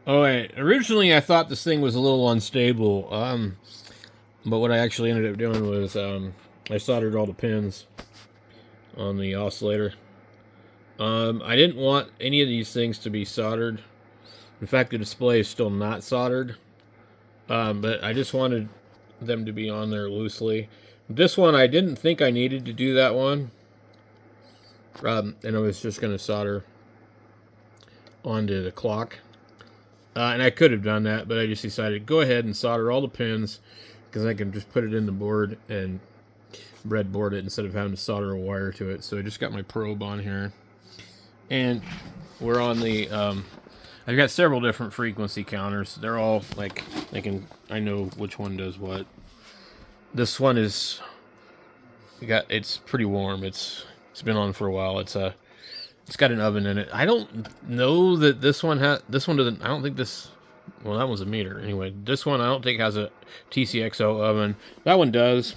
Oh, wait. Originally, I thought this thing was a little unstable. But what I actually ended up doing was I soldered all the pins on the oscillator. I didn't want any of these things to be soldered. In fact, the display is still not soldered. But I just wanted them to be on there loosely. This one, I didn't think I needed to do that one. And I was just going to solder onto the clock. And I could have done that, but I just decided to go ahead and solder all the pins because I can just put it in the board and breadboard it instead of having to solder a wire to it. So I just got my probe on here. And we're on the... I've got several different frequency counters. They're all like... I know which one does what. This one is... It's pretty warm. It's been on for a while. It's got an oven in it. I don't know that this one doesn't. I don't think this. Well, that one's a meter anyway. This one I don't think has a TCXO oven. That one does.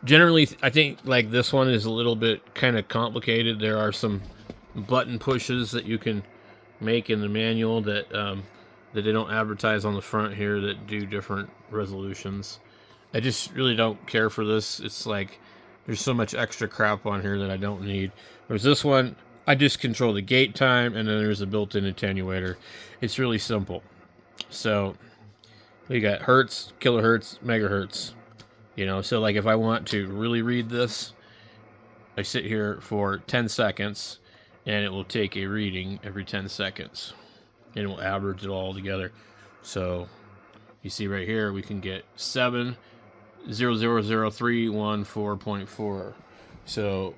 Generally, I think like this one is a little bit kind of complicated. There are some button pushes that you can make in the manual that they don't advertise on the front here that do different resolutions. I just really don't care for this. It's like there's so much extra crap on here that I don't need. Whereas this one, I just control the gate time, and then there's a built-in attenuator. It's really simple. So we got hertz, kilohertz, megahertz. You know, so like if I want to really read this, I sit here for 10 seconds, and it will take a reading every 10 seconds. And it will average it all together. So you see right here, we can get 7000314.4. So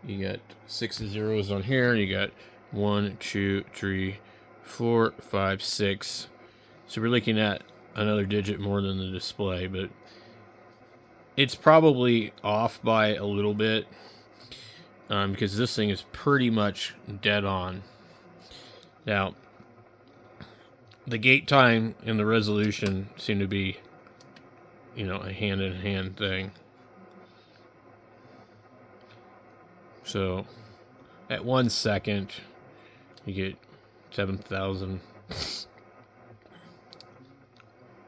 you got 6 zeros on here. You got 1, 2, 3, 4, 5, 6. So we're looking at another digit more than the display, but it's probably off by a little bit because this thing is pretty much dead on. Now, the gate time and the resolution seem to be, you know, a hand-in-hand thing. So, at 1 second, you get 7,000.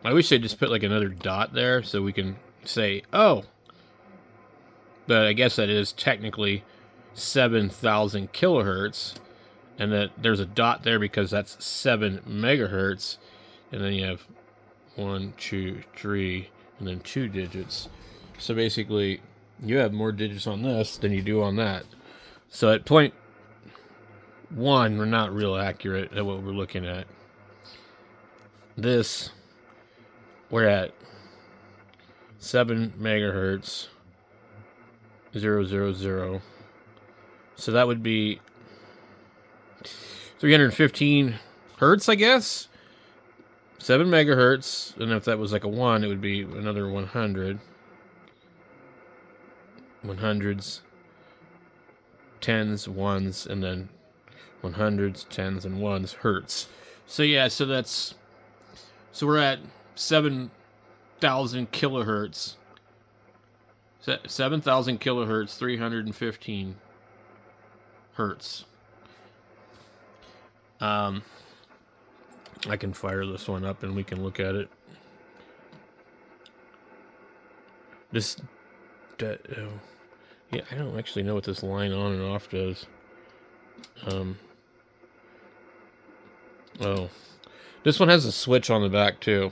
I wish they just put like another dot there so we can say, oh, but I guess that is technically 7,000 kilohertz, and that there's a dot there because that's 7 megahertz, and then you have 1, 2, 3, and then 2 digits. So basically, you have more digits on this than you do on that. So at point 1, we're not real accurate at what we're looking at. This, we're at 7 megahertz, 000. So that would be 315 hertz, I guess. 7 megahertz, and if that was like a 1, it would be another 100. 100s, 10s, 1s, and then 100s, 10s, and 1s hertz. So yeah, so we're at 7,000 kilohertz. 7,000 kilohertz, 315 hertz. I can fire this one up and we can look at it. Yeah, I don't actually know what this line on and off does. Oh, this one has a switch on the back too.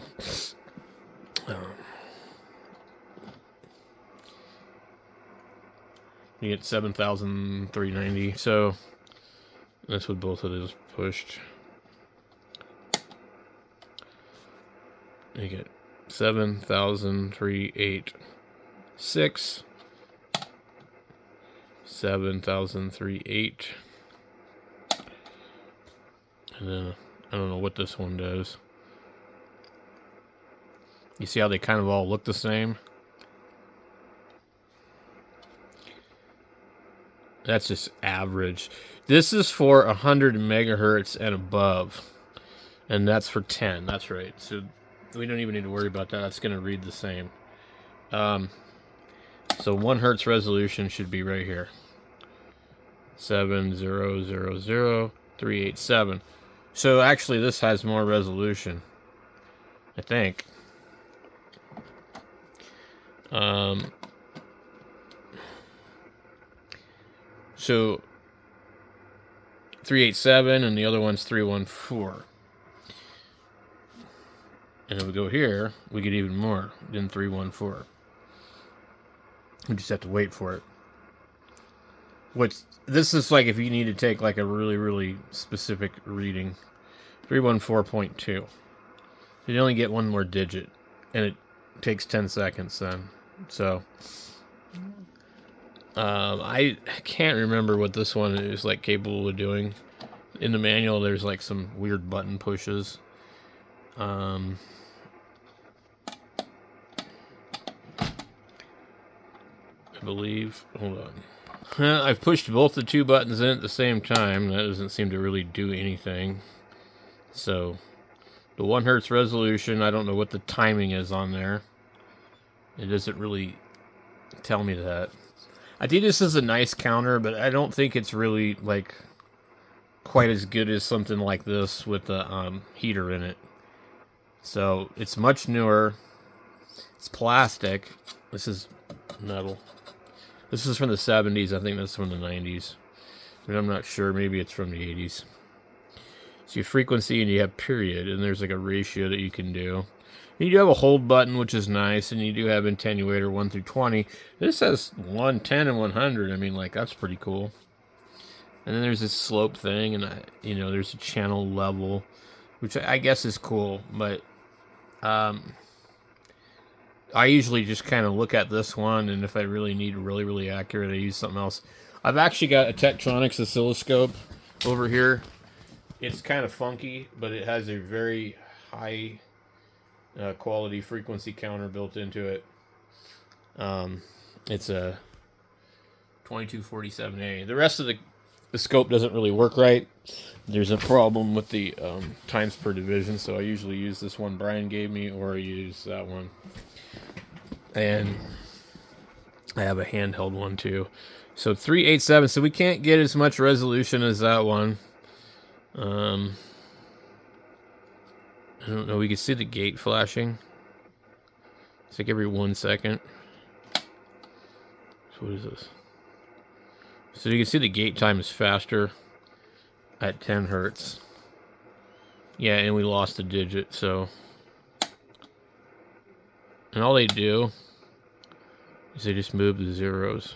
You get 7,390. So that's what both of those pushed. You get 7,386. 7,038. And then I don't know what this one does. You see how they kind of all look the same? That's just average. This is for 100 megahertz and above. And that's for 10. That's right. So we don't even need to worry about that. That's going to read the same. So 1 hertz resolution should be right here. 7000 387. So actually this has more resolution, I think. So 387 and the other one's 314. And if we go here, we get even more than 314. We just have to wait for it. Which, this is like if you need to take like a really, really specific reading. 314.2. You only get one more digit. And it takes 10 seconds then. So, I can't remember what this one is like capable of doing. In the manual, there's like some weird button pushes. I believe. Hold on. I've pushed both the two buttons in at the same time. That doesn't seem to really do anything. So, the 1 hertz resolution, I don't know what the timing is on there. It doesn't really tell me that. I think this is a nice counter, but I don't think it's really, like, quite as good as something like this with the heater in it. So, it's much newer. It's plastic. This is metal. This is from the 70s. I think that's from the 90s. But I'm not sure. Maybe it's from the 80s. So you have frequency and you have period. And there's like a ratio that you can do. And you do have a hold button, which is nice. And you do have attenuator 1 through 20. This says 110 and 100. I mean, like, that's pretty cool. And then there's this slope thing. And, there's a channel level. Which I guess is cool. But, I usually just kind of look at this one, and if I really need really, really accurate, I use something else. I've actually got a Tektronix oscilloscope over here. It's kind of funky, but it has a very high quality frequency counter built into it. It's a 2247A. The rest of the scope doesn't really work right. There's a problem with the times per division, so I usually use this one Brian gave me, or I use that one. And I have a handheld one too. So 387. So we can't get as much resolution as that one. I don't know. We can see the gate flashing. It's like every 1 second. So what is this? So you can see the gate time is faster at 10 hertz. Yeah, and we lost a digit, so. And all they do is they just move the zeros.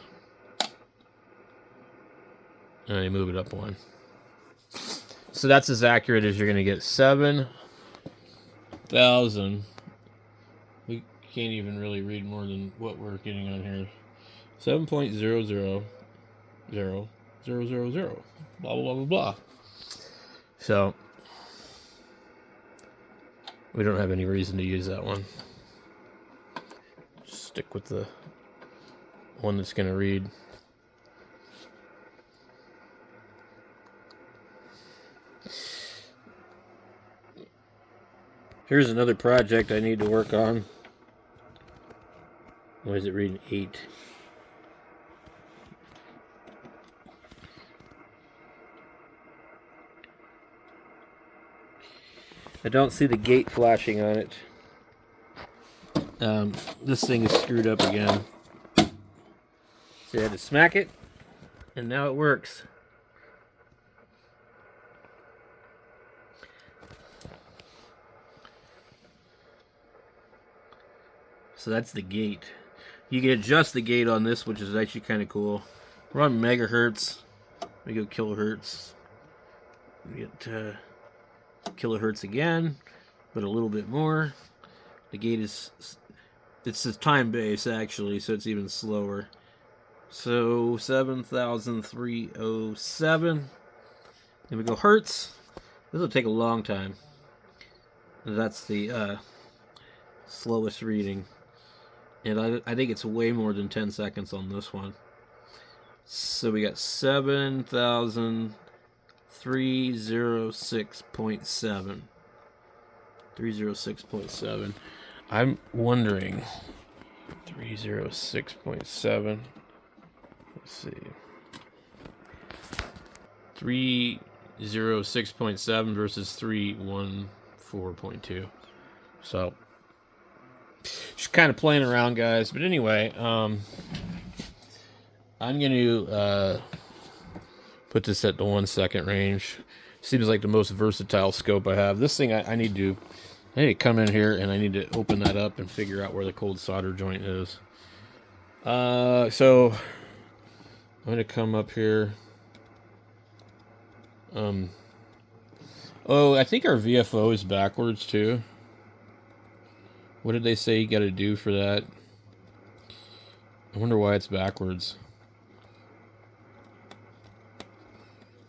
And they move it up 1. So that's as accurate as you're going to get. 7,000. We can't even really read more than what we're getting on here. 7.0000000. Blah, blah, blah, blah. So, we don't have any reason to use that one. Stick with the one that's going to read. Here's another project I need to work on. Why is it reading 8? I don't see the gate flashing on it. This thing is screwed up again. So I had to smack it, and now it works. So that's the gate. You can adjust the gate on this, which is actually kind of cool. We're on megahertz. We go kilohertz. We get kilohertz again, but a little bit more. The gate is, it's a time base actually, so it's even slower. So 7,307. Then we go hertz. This will take a long time. That's the slowest reading. And I think it's way more than 10 seconds on this one. So we got 7,306.7. 306.7. I'm wondering. 306.7. Let's see. 306.7 versus 314.2. So just kind of playing around, guys. But anyway, I'm going to put this at the 1 second range. Seems like the most versatile scope I have. This thing I need to come in here and I need to open that up and figure out where the cold solder joint is. So I'm going to come up here. Oh, I think our VFO is backwards too. What did they say you got to do for that? I wonder why it's backwards.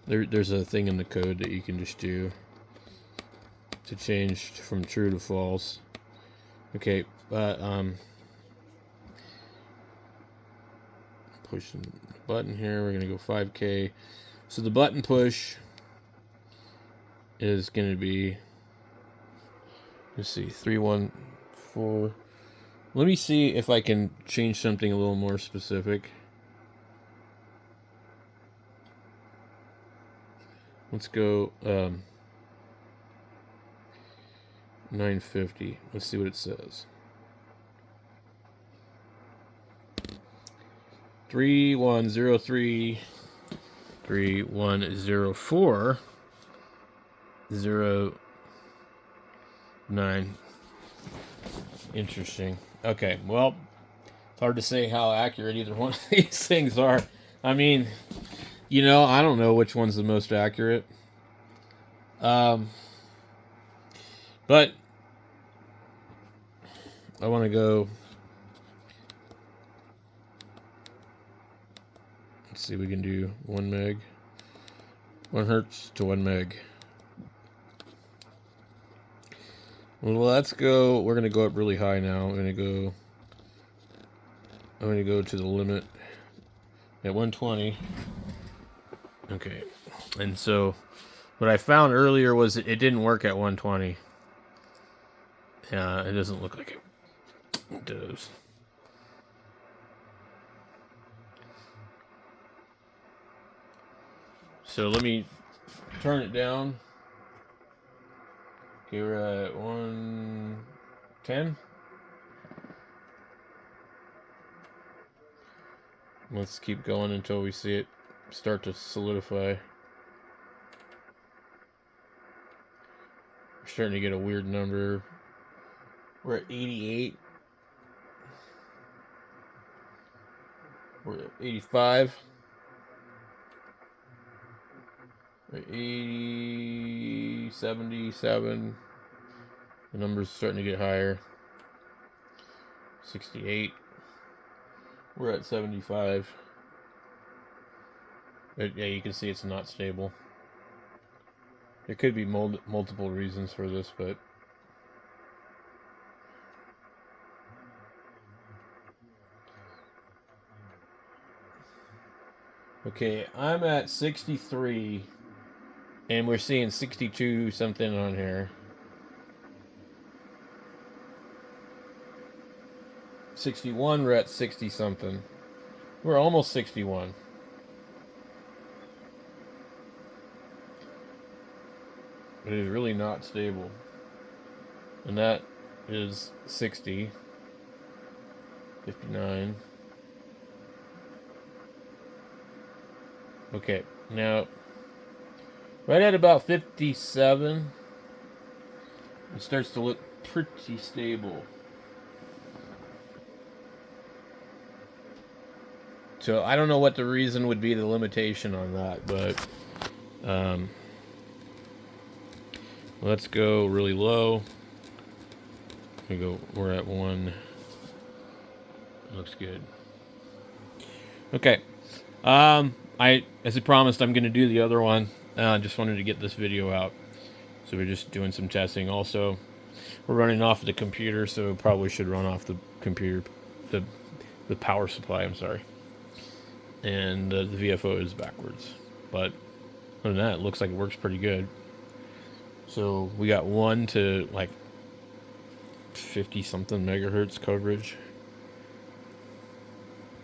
There's a thing in the code that you can just do to change from true to false. Okay, but pushing the button here. We're gonna go 5K. So the button push is gonna be, let's see, 314. Let me see if I can change something a little more specific. Let's go 950. Let's see what it says. 3103 3104 09. Interesting. Okay, well, it's hard to say how accurate either one of these things are. I mean, you know, I don't know which one's the most accurate. But I want to go. Let's see, we can do 1 meg. 1 hertz to 1 meg. Well, let's go. We're going to go up really high now. I'm going to go to the limit at 120. Okay. And so what I found earlier was it didn't work at 120. It doesn't look like it does. So let me turn it down. Okay, we're at 110. Let's keep going until we see it start to solidify. We're starting to get a weird number. We're at 88. We're at 85. We're at 80, 77. The number's starting to get higher. 68. We're at 75. But yeah, you can see it's not stable. There could be multiple reasons for this, but okay, I'm at 63 and we're seeing 62 something on here. 61, we're at 60 something. We're almost 61. But it is really not stable. And that is 60. 59. Okay, now right at about 57, it starts to look pretty stable. So I don't know what the reason would be, the limitation on that, but let's go really low. We're at 1. Looks good. Okay. As I promised, I'm going to do the other one. I just wanted to get this video out. So we're just doing some testing. Also, we're running off of the computer, so we probably should run off the computer, the power supply, I'm sorry. And the VFO is backwards. But other than that, it looks like it works pretty good. So we got 1 to like 50 something megahertz coverage.